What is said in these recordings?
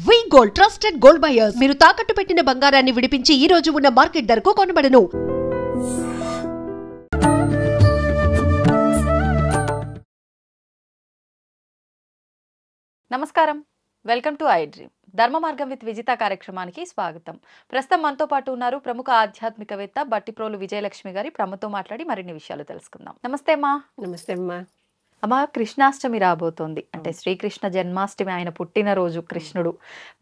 వి gold trusted gold buyers మీరు తాకట్టు పెట్టిన బంగారాన్ని విడిపించి ఈ రోజు ఉన్న మార్కెట్ ధరకు కొనబడను. నమస్కారం, వెల్కమ్ టు ఐ డ్రీమ్. ధర్మ మార్గం విత్ విజిత కార్యక్రమానికి స్వాగతం. ప్రస్తుతం మనతో పాటు ఉన్నారు ప్రముఖ ఆధ్యాత్మికవేత్త బట్టిప్రోలు విజయలక్ష్మి గారి. ప్రముఖతో మాట్లాడి మరిన్ని విషయాలు తెలుసుకుందాం. నమస్తే అమ్మా. నమస్తే అమ్మా. అమ్మా, కృష్ణాష్టమి రాబోతోంది. అంటే శ్రీకృష్ణ జన్మాష్టమి, ఆయన పుట్టినరోజు కృష్ణుడు.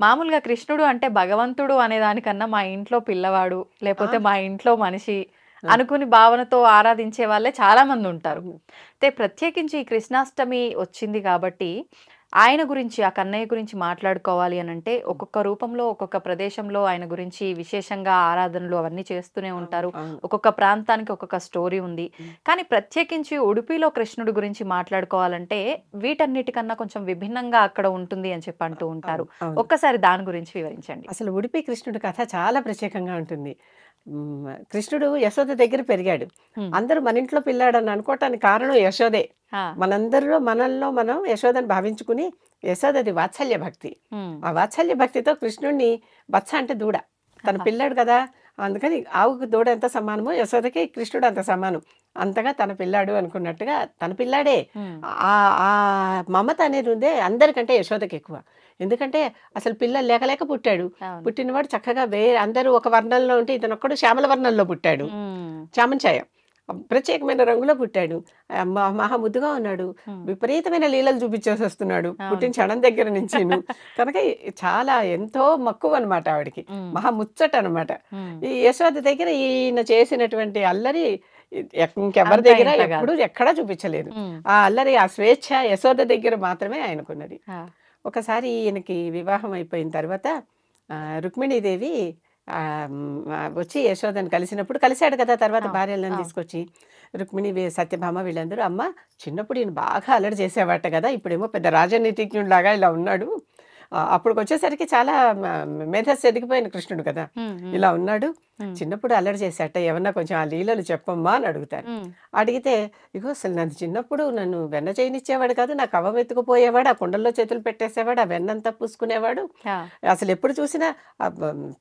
మామూలుగా కృష్ణుడు అంటే భగవంతుడు అనే దానికన్నా మా ఇంట్లో పిల్లవాడు, లేకపోతే మా ఇంట్లో మనిషి అనుకుని భావనతో ఆరాధించే వాళ్ళే చాలా మంది ఉంటారు. అయితే ప్రత్యేకించి ఈ కృష్ణాష్టమి వచ్చింది కాబట్టి ఆయన గురించి, ఆ కన్నయ్య గురించి మాట్లాడుకోవాలి అని అంటే ఒక్కొక్క రూపంలో ఒక్కొక్క ప్రదేశంలో ఆయన గురించి విశేషంగా ఆరాధనలు అవన్నీ చేస్తూనే ఉంటారు. ఒక్కొక్క ప్రాంతానికి ఒక్కొక్క స్టోరీ ఉంది. కానీ ప్రత్యేకించి ఉడుపిలో కృష్ణుడి గురించి మాట్లాడుకోవాలంటే వీటన్నిటికన్నా కొంచెం విభిన్నంగా అక్కడ ఉంటుంది అని చెప్పి అంటూ ఉంటారు. ఒక్కసారి దాని గురించి వివరించండి. అసలు ఉడిపి కృష్ణుడి కథ చాలా ప్రత్యేకంగా ఉంటుంది. కృష్ణుడు యశోద దగ్గర పెరిగాడు. అందరూ మన ఇంట్లో పిల్లాడని అనుకోవటానికి కారణం యశోదే. మనల్లో మనం యశోదని భావించుకుని, యశోదది వాత్సల్య భక్తి. ఆ వాత్సల్య భక్తితో కృష్ణుడిని బచ్చ అంటే దూడ, తన పిల్లాడు కదా, అందుకని ఆవుకు దూడ ఎంత సమానమో యశోదకి కృష్ణుడు అంత సమానం. అంతగా తన పిల్లాడు అనుకున్నట్టుగా తన పిల్లాడే. ఆ మమత అనేది ఉందే అందరికంటే యశోదకి ఎక్కువ. ఎందుకంటే అసలు పిల్లలు లేక పుట్టాడు. పుట్టినవాడు చక్కగా అందరూ ఒక వర్ణంలో ఉంటే ఇతను ఒక్కడు శ్యామల వర్ణంలో పుట్టాడు. చామంచాయం ప్రత్యేకమైన రంగులో పుట్టాడు. మహా ముద్దుగా ఉన్నాడు. విపరీతమైన లీలలు చూపించేసి వస్తున్నాడు పుట్టిన క్షణం దగ్గర నుంచి. కనుక చాలా ఎంతో మక్కువ అనమాట ఆవిడికి, మహా ముచ్చట అనమాట. ఈ యశోద దగ్గర ఈయన చేసినటువంటి అల్లరి ఇంకెవరి దగ్గర ఎప్పుడు ఎక్కడా చూపించలేదు. ఆ అల్లరి, ఆ స్వేచ్ఛ యశోద దగ్గర మాత్రమే ఆయనకున్నది. ఒకసారి ఈయనకి వివాహం అయిపోయిన తర్వాత రుక్మిణీదేవి వచ్చి యశోదని కలిశాడు కదా. తర్వాత భార్యలను తీసుకొచ్చి రుక్మిణి, సత్యభామ వీళ్ళందరూ, అమ్మ చిన్నప్పుడు ఈయన బాగా అల్లరి చేసేవాట కదా, ఇప్పుడేమో పెద్ద రాజనీతిజ్ఞుడిలాగా ఇలా ఉన్నాడు. అప్పుడు వచ్చేసరికి చాలా మేధస్సు ఎదిగిపోయిన కృష్ణుడు కదా, ఇలా ఉన్నాడు. చిన్నప్పుడు అల్లరి చేసేట, ఏమన్నా కొంచెం ఆ లీలలు చెప్పమ్మా అని అడుగుతారు. అడిగితే, ఇగో అసలు నన్ను వెన్న చేయనిచ్చేవాడు కాదు, నాకు కవ్వం ఎత్తుకుపోయేవాడు, ఆ కుండల్లో చేతులు పెట్టేసేవాడు, ఆ వెన్నంతా పూసుకునేవాడు, అసలు ఎప్పుడు చూసినా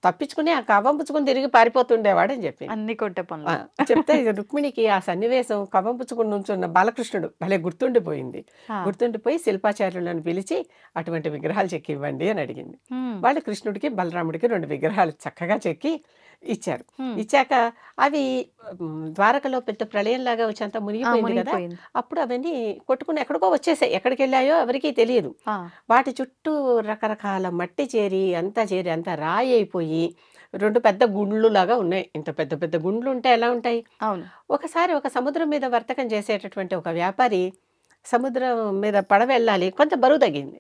తప్పించుకుని ఆ కవ్వం పుచ్చుకుని తిరిగి పారిపోతుండేవాడు అని చెప్పి అన్ని కొట్టే పనులు చెప్తే, రుక్మిణికి ఆ సన్నివేశం కవ్వం పుచ్చుకుని నుంచున్న బాలకృష్ణుడు భలే గుర్తుండిపోయింది. గుర్తుండిపోయి శిల్పాచార్యులను పిలిచి అటువంటి విగ్రహాలు చెక్కి ఇవ్వండి అని అడిగింది. వాళ్ళు కృష్ణుడికి బలరాముడికి 2 విగ్రహాలు చక్కగా చెక్కి ఇచ్చారు. ఇచ్చాక అవి ద్వారకలో పెద్ద ప్రళయంలాగా వచ్చి అంతా మునిగిపోయింది కదా. అప్పుడు అవన్నీ కొట్టుకుని ఎక్కడికో వచ్చేసాయి. ఎక్కడికి వెళ్ళాయో ఎవరికీ తెలియదు. వాటి చుట్టూ రకరకాల మట్టి చేరి అంతా రాయి అయిపోయి 2 పెద్ద గుండ్లు లాగా ఉన్నాయి. ఇంత పెద్ద పెద్ద గుండ్లు ఉంటే ఎలా ఉంటాయి. ఒకసారి ఒక సముద్రం మీద వర్తకం చేసేటటువంటి ఒక వ్యాపారి సముద్రం మీద పడవ వెళ్ళాలి, కొంత బరువు తగ్గింది.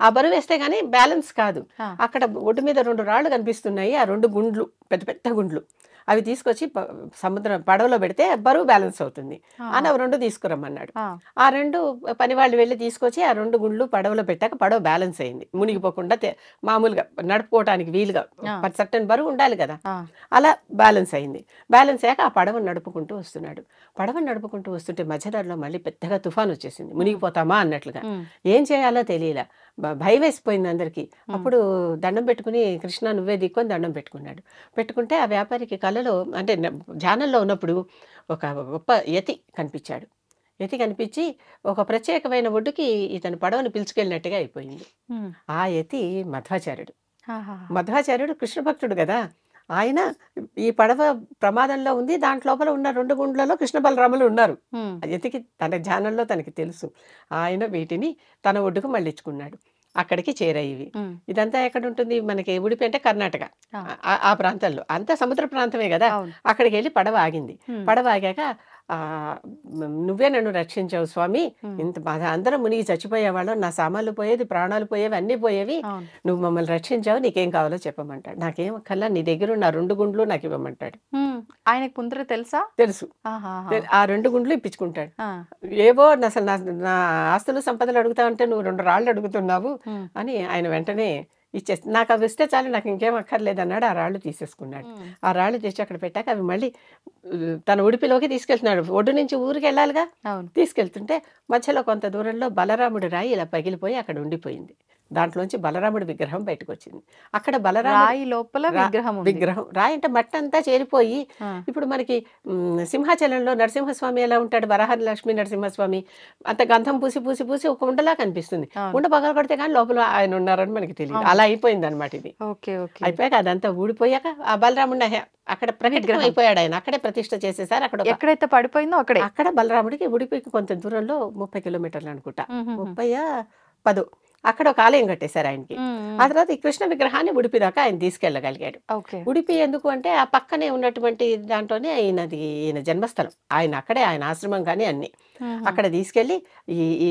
ఆ బరువు వేస్తే గానీ బ్యాలెన్స్ కాదు. అక్కడ ఒడ్డు మీద 2 రాళ్ళు కనిపిస్తున్నాయి. ఆ 2 గుండ్లు, పెద్ద పెద్ద గుండ్లు, అవి తీసుకొచ్చి సముద్రం పడవలో పెడితే బరువు బ్యాలెన్స్ అవుతుంది అని 2 తీసుకురమ్మన్నాడు. ఆ 2 పని వాళ్ళు వెళ్ళి తీసుకొచ్చి ఆ 2 గుండ్లు పడవలో పెట్టాక పడవ బ్యాలెన్స్ అయింది, మునిగిపోకుండా మామూలుగా నడుపుకోవటానికి వీలుగా. సర్టెన్ బరువు ఉండాలి కదా, అలా బ్యాలెన్స్ అయింది. బ్యాలెన్స్ అయ్యాక ఆ పడవను నడుపుకుంటూ వస్తున్నాడు. పడవను నడుపుకుంటూ వస్తుంటే మధ్యదారిలో మళ్ళీ పెద్దగా తుఫాను వచ్చేసింది, మునిగిపోతామా అన్నట్లుగా. ఏం చేయాలో తెలియలా, భయం వేసిపోయింది అందరికీ. అప్పుడు దండం పెట్టుకుని, కృష్ణ నువ్వే దిక్కొని దండం పెట్టుకుంటే ఆ వ్యాపారికి కలలో, అంటే ధ్యానంలో ఉన్నప్పుడు ఒక గొప్ప యతి కనిపించాడు. యతి కనిపించి ఒక ప్రత్యేకమైన ఒడ్డుకి ఇతను పడవను పిలుచుకెళ్ళినట్టుగా అయిపోయింది. ఆ యతి మధ్వాచార్యుడు కృష్ణ భక్తుడు కదా. ఆయన ఈ పడవ ప్రమాదంలో ఉంది, దాంట్లోపల ఉన్న 2 గుండ్లలో కృష్ణ బలరాములు ఉన్నారు. యతికి తన ధ్యానంలో తనకి తెలుసు. ఆయన వీటిని తన ఒడ్డుకు మళ్ళించుకున్నాడు. అక్కడికి చేరాయి ఇవి. ఇదంతా ఎక్కడ ఉంటుంది, మనకి ఉడిపి అంటే కర్ణాటక ఆ ప్రాంతాల్లో, అంతా సముద్ర ప్రాంతమే కదా. అక్కడికి వెళ్ళి పడవ ఆగింది. పడవ ఆగాక, నువ్వే నన్ను రక్షించావు స్వామి, ఇంత అందరం మునిగి చచ్చిపోయేవాళ్ళం, నా సామాన్లు పోయేది, ప్రాణాలు పోయేవి, అన్నీ పోయేవి, నువ్వు మమ్మల్ని రక్షించావు, నీకేం కావాలో చెప్పమంటాడు. నాకేం కల్లా నీ దగ్గర ఉన్న 2 గుండ్లు నాకు ఇవ్వమంటాడు. ఆయనకు ముందర తెలుసు. ఆ 2 గుండ్లు ఇప్పించుకుంటాడు. ఏవో అసలు నా ఆస్తులు సంపదలు అడుగుతా ఉంటే నువ్వు 2 రాళ్ళు అడుగుతున్నావు అని ఆయన వెంటనే ఇచ్చేసి, నాకు అవి ఇస్తే చాలు, నాకు ఇంకేం అక్కర్లేదు అన్నాడు. ఆ రాళ్ళు తీసేసుకున్నాడు. ఆ రాళ్ళు తెచ్చి అక్కడ పెట్టాక అవి మళ్ళీ తన ఉడిపిలోకి తీసుకెళ్తున్నాడు. ఒడ్డు నుంచి ఊరికి వెళ్ళాలిగా, తీసుకెళ్తుంటే మధ్యలో కొంత దూరంలో బలరాముడి రాయి ఇలా పగిలిపోయి అక్కడ ఉండిపోయింది. దాంట్లోంచి బలరాముడి విగ్రహం బయటకు వచ్చింది. అక్కడ బలరాముడు రాయి లోపల విగ్రహం ఉంది. విగ్రహం రాయి అంటే మట్టి అంతా చేరిపోయి ఇప్పుడు మనకి సింహాచలంలో నరసింహస్వామి ఎలా ఉంటాడు, వరాహ లక్ష్మీ నరసింహస్వామి అంత గంధం పూసి పూసి పూసి ఒక ఉండలా కనిపిస్తుంది. ఉండ పగల కొడితే కానీ లోపల ఆయన ఉన్నారని మనకి తెలియదు. అలా అయిపోయింది అనమాట ఇది. అయిపోయాక అదంతా ఊడిపోయాక ఆ బలరాముడిని అక్కడ ప్రకటన అయిపోయాడు. ఆయన అక్కడే ప్రతిష్ఠ చేసేసారు. అక్కడ ఎక్కడైతే పడిపోయిందో అక్కడ బలరాముడికి ఉడిపికి కొంత దూరంలో 30 కిలోమీటర్లు అనుకుంటా, 30 అక్కడ ఒక ఆలయం కట్టేశారు ఆయనకి. ఆ తర్వాత ఈ కృష్ణ విగ్రహాన్ని ఉడిపి దాకా ఆయన తీసుకెళ్ళగలిగాడు. ఉడిపి ఎందుకు అంటే ఆ పక్కనే ఉన్నటువంటి దాంట్లోనే ఈయన జన్మస్థలం. ఆయన అక్కడే ఆయన ఆశ్రమం కానీ అన్ని అక్కడ తీసుకెళ్లి ఈ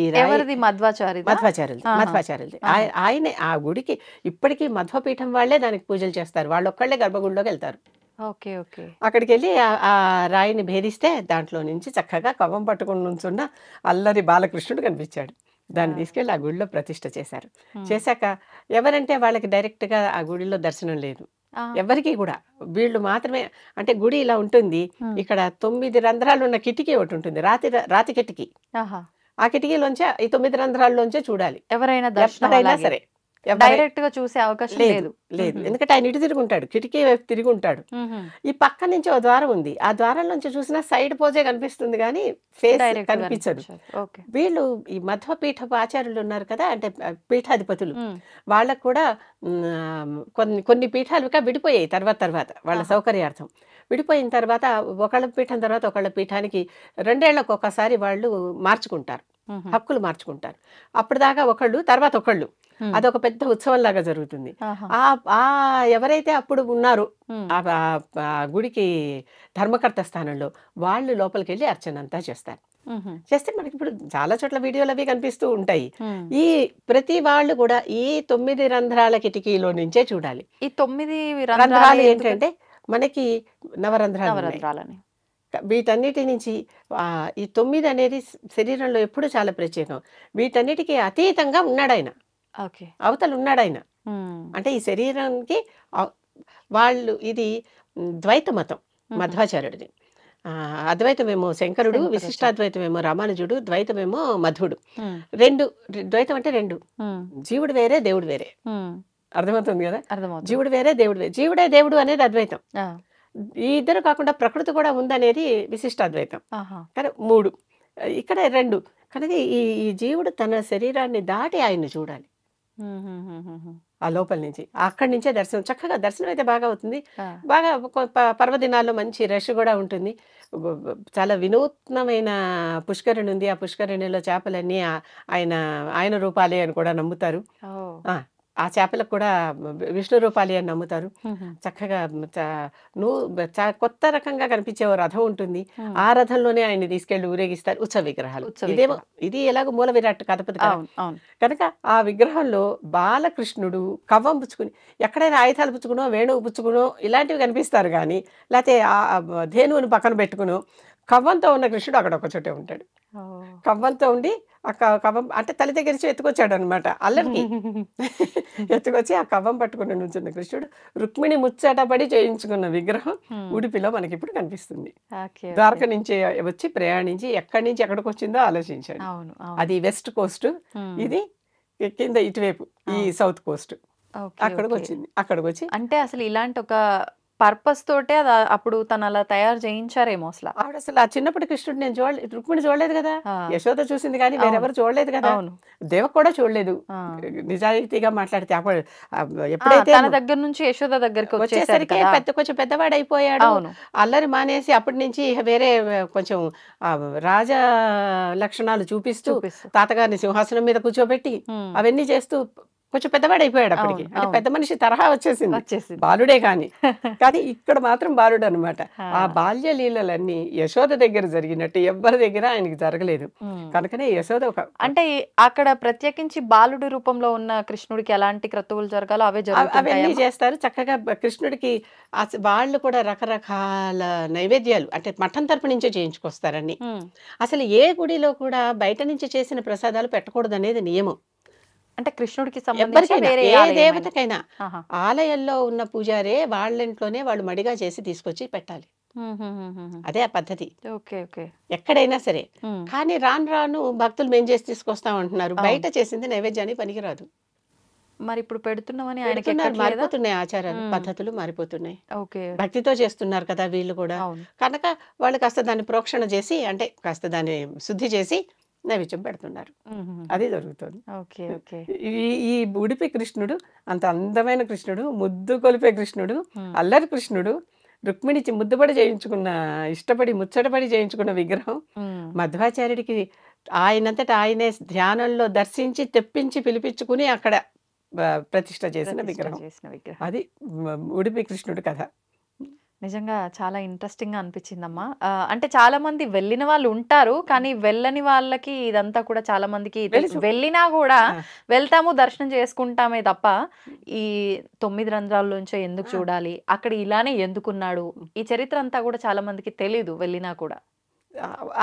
మధ్వాచార్యులది ఆయనే ఆ గుడికి ఇప్పటికీ మధ్వపీఠం వాళ్లే దానికి పూజలు చేస్తారు. వాళ్ళొక్కళ్లే గర్భగుడిలోకి వెళ్తారు. అక్కడికి వెళ్ళి ఆ రాయిని భేదిస్తే దాంట్లో నుంచి చక్కగా కవ్వం పట్టుకుని నుంచున్న అల్లరి బాలకృష్ణుడు కనిపించాడు. దాన్ని తీసుకెళ్ళి ఆ గుడిలో ప్రతిష్ఠ చేశారు. చేశాక ఎవరంటే వాళ్ళకి డైరెక్ట్ గా ఆ గుడిలో దర్శనం లేదు ఎవరికి కూడా. వీళ్ళు మాత్రమే అంటే గుడి ఇలా ఉంటుంది. ఇక్కడ 9 రంధ్రాలు ఉన్న కిటికీ ఒకటి ఉంటుంది, రాతి కిటికీ. ఆ కిటికీలోంచే ఈ 9 రంధ్రాల్లోంచే చూడాలి ఎవరైనా సరే. డైరెక్ట్ గా చూసే అవకాశం లేదు. ఎందుకంటే ఆయన ఇటు తిరుగుంటాడు, కిటికీ వైపు తిరిగి ఉంటాడు. ఈ పక్క నుంచి ఒక ద్వారం ఉంది, ఆ ద్వారం నుంచి చూసినా సైడ్ పోజే కనిపిస్తుంది కానీ ఫేస్ కనిపించదు. వీళ్ళు ఈ మధ్వపీఠపు ఆచార్యులు ఉన్నారు కదా, అంటే పీఠాధిపతులు, వాళ్ళకు కూడా కొన్ని పీఠాలుగా విడిపోయాయి తర్వాత వాళ్ళ సౌకర్యార్థం. విడిపోయిన తర్వాత ఒకళ్ళ పీఠం తర్వాత ఒకళ్ళ పీఠానికి 2 ఏళ్లకు ఒకసారి వాళ్ళు మార్చుకుంటారు, హక్కులు మార్చుకుంటారు. అప్పటిదాకా ఒకళ్ళు తర్వాత ఒకళ్ళు, అదొక పెద్ద ఉత్సవం లాగా జరుగుతుంది. ఆ ఎవరైతే అప్పుడు ఉన్నారో ఆ గుడికి ధర్మకర్త స్థానంలో వాళ్ళు లోపలికి వెళ్ళి అర్చన అంతా చేస్తారు. చేస్తే మనకి ఇప్పుడు చాలా చోట్ల వీడియోలు అవి కనిపిస్తూ ఉంటాయి. ఈ ప్రతి వాళ్ళు కూడా ఈ 9 రంధ్రాల కిటికీలో నుంచే చూడాలి. ఈ 9 రంధ్రాలు ఏంటంటే మనకి నవరంధ్రాలని, వీటన్నిటి నుంచి ఈ 9 అనేది శరీరంలో ఎప్పుడు చాలా ప్రత్యేకం. వీటన్నిటికీ అతీతంగా ఉన్నాడు ఆయన, అవతల ఉన్నాడు ఆయన. అంటే ఈ శరీరానికి వాళ్ళు ఇది ద్వైత మతం మధ్వాచార్యుడిది. అద్వైతమేమో శంకరుడు, విశిష్టాద్వైతమేమో రామానుజుడు, ద్వైతమేమో మధ్వుడు. ద్వైతం అంటే 2, జీవుడు వేరే దేవుడు వేరే. అర్థమవుతుంది కదా, జీవుడు వేరే దేవుడు వేరే. జీవుడే దేవుడు అనేది అద్వైతం. ఈ ఇద్దరు కాకుండా ప్రకృతి కూడా ఉందనేది విశిష్టాద్వైతం. కానీ 3 ఇక్కడ 2 కనుక ఈ జీవుడు తన శరీరాన్ని దాటి ఆయన్ని చూడాలి ఆ లోపల నుంచి. అక్కడి నుంచే దర్శనం, చక్కగా దర్శనం అయితే బాగా అవుతుంది. బాగా పర్వదినాల్లో మంచి రష్ కూడా ఉంటుంది. చాలా వినూత్నమైన పుష్కరిణి ఉంది. ఆ పుష్కరిణిలో చేపలన్నీ ఆయన రూపాలే అని కూడా నమ్ముతారు. ఆ చేపలకు కూడా విష్ణు రూపాలి అని నమ్ముతారు. చక్కగా కొత్త రకంగా కనిపించే ఓ రథం ఉంటుంది. ఆ రథంలోనే ఆయన్ని తీసుకెళ్లి ఊరేగిస్తారు. ఉత్సవ విగ్రహాలు ఇది ఎలాగో మూల విరాట్ కథపతి కనుక ఆ విగ్రహంలో బాలకృష్ణుడు కవ్వం పుచ్చుకుని, ఎక్కడైనా ఆయుధాలు పుచ్చుకునో వేణువు పుచ్చుకునో ఇలాంటివి కనిపిస్తారు కానీ, లేకపోతే ఆ ధేనువుని పక్కన పెట్టుకునో కవ్వంతో ఉన్న కృష్ణుడు అక్కడ ఒక చోటే ఉంటాడు. కవ్వంతో ఉండి ఆ కవ్వం అంటే తల్లి దగ్గర నుంచి ఎత్తుకొచ్చాడు అనమాట అల్లరికి. ఎత్తుకొచ్చి ఆ కవ్వం పట్టుకుని నుంచున్న కృష్ణుడు రుక్మిణి ముచ్చటపడి చేయించుకున్న విగ్రహం ఉడిపిలో మనకి ఇప్పుడు కనిపిస్తుంది. ద్వారక నుంచి వచ్చి ప్రయాణించి ఎక్కడి నుంచి ఎక్కడికి వచ్చిందో ఆలోచించాడు. అది వెస్ట్ కోస్ట్, ఇది కింద ఇటువైపు ఈ సౌత్ కోస్ట్. అక్కడికి వచ్చింది. అక్కడికి వచ్చి అంటే అసలు ఇలాంటి ఒక పర్పస్ తోటే అప్పుడు తను అలా తయారు చేయించారేమో. ఆవిడ అసలు ఆ చిన్నప్పటి కృష్ణుడు నేను రుక్మిణి చూడలేదు కదా, యశోద చూసింది కానీ వేరెవరు చూడలేదు కదా, దేవ కూడా చూడలేదు. నిజాయితీగా మాట్లాడితే అప్పుడు ఎప్పుడైతే తన దగ్గర నుంచి యశోద దగ్గరికి వచ్చేసరికి కొంచెం పెద్దవాడు అయిపోయాడు. అల్లరి మానేసి అప్పటి నుంచి వేరే కొంచెం రాజ లక్షణాలు చూపిస్తూ తాతగారిని సింహాసనం మీద కూర్చోబెట్టి అవన్నీ చేస్తూ కొంచెం పెద్దవాడు అయిపోయాడు. అప్పటికి అంటే పెద్ద మనిషి తరహా వచ్చేసింది, బాలుడే కానీ ఇక్కడ మాత్రం బాలుడు అనమాట. ఆ బాల్య లీలలన్నీ యశోద దగ్గర జరిగినట్టు ఎవ్వరి దగ్గర ఆయనకి జరగలేదు. కనుకనే యశోద అంటే అక్కడ ప్రత్యేకించి బాలుడి రూపంలో ఉన్న కృష్ణుడికి ఎలాంటి క్రతువులు జరగాలో అవన్నీ చేస్తారు చక్కగా. కృష్ణుడికి వాళ్ళు కూడా రకరకాల నైవేద్యాలు అంటే మఠం తరపు నుంచే చేయించుకొస్తారని. అసలు ఏ గుడిలో కూడా బయట నుంచి చేసిన ప్రసాదాలు పెట్టకూడదు అనేది నియమం. అంటే కృష్ణుడికి ఏ దేవతకైనా ఆలయంలో ఉన్న పూజారే వాళ్ళ ఇంట్లోనే వాళ్ళు మడిగా చేసి తీసుకొచ్చి పెట్టాలి. అదే ఆ పద్ధతి ఎక్కడైనా సరే. కానీ రాను రాను భక్తులు మేం చేసి తీసుకొస్తాం అంటున్నారు. బయట చేసింది నైవేద్యానికి పనికిరాదు. మరి ఇప్పుడు పెడుతున్నామని ఆయనకి పెడుతున్నారు, ఎక్కట్లేదా? మారిపోతున్నాయి ఆచారాలు, ఉమ్, పద్ధతులు మారిపోతున్నాయి. ఓకే. భక్తితో చేస్తున్నారు కదా వీళ్ళు కూడా. అవును. కనుక వాళ్ళు కాస్త దాన్ని ప్రోక్షణ చేసి, అంటే కాస్త దాన్ని శుద్ధి చేసి నైవేద్యం పెడుతున్నారు. అది జరుగుతుంది. ఓకే. ఓకే. ఈ ఈ ఉడిపి కృష్ణుడు అంత అందమైన కృష్ణుడు, ముద్దు కొలిపే కృష్ణుడు, అల్లరి కృష్ణుడు, రుక్మిణి ముద్దుపడి చేయించుకున్న, ఇష్టపడి ముచ్చటపడి చేయించుకున్న విగ్రహం. మధ్వాచార్యుడికి ఆయనంతట ఆయనే ధ్యానంలో దర్శించి తెప్పించి పిలిపించుకుని అక్కడ ప్రతిష్ఠ చేసిన విగ్రహం. అది ఉడిపి కృష్ణుడు కథ. నిజంగా చాలా ఇంట్రెస్టింగ్ గా అనిపించిందమ్మా. అంటే చాలా మంది వెళ్ళిన వాళ్ళు ఉంటారు, కానీ వెళ్ళని వాళ్ళకి ఇదంతా కూడా చాలా మందికి తెలుసు. వెళ్ళినా కూడా ఆ. వెళ్తాము దర్శనం చేసుకుంటామే తప్ప ఈ 9 రంధ్రాల్లోంచో ఎందుకు ఆ. చూడాలి, అక్కడ ఇలానే ఎందుకున్నాడు, ఈ చరిత్ర అంతా కూడా చాలా మందికి తెలీదు వెళ్ళినా కూడా.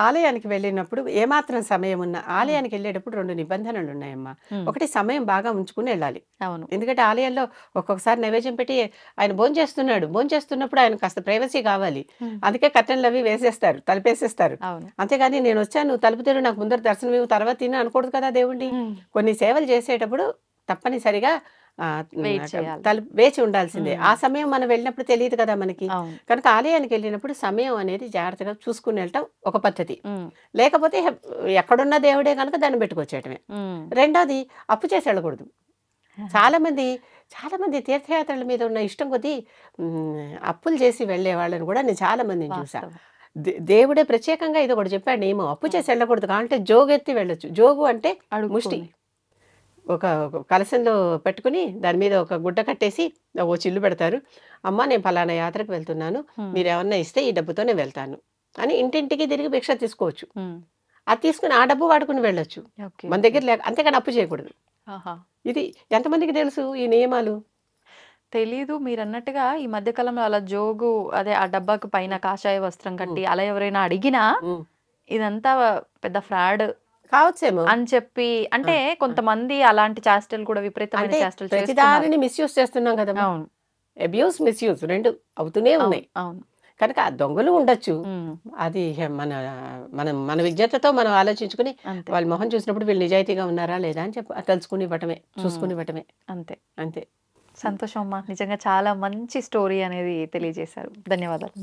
ఆలయానికి వెళ్ళినప్పుడు ఏమాత్రం సమయం ఉన్నా ఆలయానికి వెళ్ళేటప్పుడు 2 నిబంధనలు ఉన్నాయమ్మా. ఒకటి, సమయం బాగా ఉంచుకుని వెళ్ళాలి. అవును. ఎందుకంటే ఆలయాల్లో ఒక్కొక్కసారి నైవేద్యం పెట్టి ఆయన భోంచేస్తున్నప్పుడు ఆయన కాస్త ప్రైవసీ కావాలి. అందుకే కర్టెన్లు అవి వేసేస్తారు, తలుపేసేస్తారు. అవును. అంతేగాని నేను వచ్చాను, నువ్వు తలుపు తెరు, నాకు ముందర దర్శనం ఇవ్వు, తర్వాత తిని అనకూడదు కదా దేవుణ్ణి. కొన్ని సేవలు చేసేటప్పుడు తప్పనిసరిగా వెయిట్ చేయాలి. వేచి ఉండాల్సిందే. ఆ సమయం మనం వెళ్ళినప్పుడు తెలియదు కదా మనకి. అవును. కనుక ఆలయానికి వెళ్ళినప్పుడు సమయం అనేది జాగ్రత్తగా చూసుకుని వెళ్ళటం ఒక పద్ధతి. ఉమ్, లేకపోతే ఎక్కడున్న దేవుడే కనుక దాన్ని పెట్టుకొచ్చేయటమే. ఉమ్, రెండోది, అప్పు చేసి వెళ్ళకూడదు. చాలా మంది తీర్థయాత్రల మీద ఉన్న ఇష్టం కొద్దీ అప్పులు చేసి వెళ్ళే వాళ్ళని కూడా నేను చాలా మందిని చూసా. వాస్తవం. దేవుడే ప్రత్యేకంగా ఇది ఒకటి చెప్పాడు నియమం, అప్పు చేసి వెళ్ళకూడదు. కావాలంటే జోగు ఎత్తి వెళ్ళొచ్చు. జోగు అంటే ముష్టి, అడుక్కొని. ఒక కలశంలో పెట్టుకుని దాని మీద ఒక గుడ్డ కట్టేసి ఓ చిల్లు పెడతారు. అమ్మ, నేను ఫలానా యాత్రకు వెళ్తున్నాను, మీరు ఏమన్నా ఇస్తే ఈ డబ్బుతో నేను వెళ్తాను అని ఇంటింటికి తిరిగి భిక్ష తీసుకోవచ్చు. ఉమ్, అది తీసుకుని ఆ డబ్బు వాడుకుని వెళ్ళొచ్చు. ఓకే. మన దగ్గర లేక, అంతేగాని అప్పు చేయకూడదు. ఆహా. ఇది ఎంతమందికి తెలుసు ఈ నియమాలు? తెలీదు. మీరన్నట్టుగా ఈ మధ్య కాలంలో అలా జోగు, అదే ఆ డబ్బాకు పైన కాషాయ వస్త్రం కట్టి అలా ఎవరైనా అడిగినా ఉమ్. ఇదంతా పెద్ద ఫ్రాడ్ కావచ్చేమో. అని చెప్పి, అంటే కొంతమంది అలాంటి చేష్టలు కూడా, విపరీతమైన అంటే చేష్టలు చేస్తున్నారు. ప్రతిదానిని మిస్యూజ్ చేస్తున్నాం కదా. అవును. అబ్యూస్, మిస్యూజ్ రెండు అవుతూనే ఉన్నాయి. అవును. కనుక ఆ దొంగలు ఉండొచ్చు. ఉమ్, అది మన మనం మన విజ్ఞతతో మనం ఆలోచించుకుని అంతే. వాళ్ళ మొహం చూసినప్పుడు వీళ్ళు నిజాయితీగా ఉన్నారా లేదా అని తెలుసుకుని ఇవ్వటమే, చూసుకుని ఇవ్వటమే. అంతే. అంతే. సంతోషం అమ్మా, నిజంగా చాలా మంచి స్టోరీ అనేది తెలియజేశారు. ధన్యవాదాలు.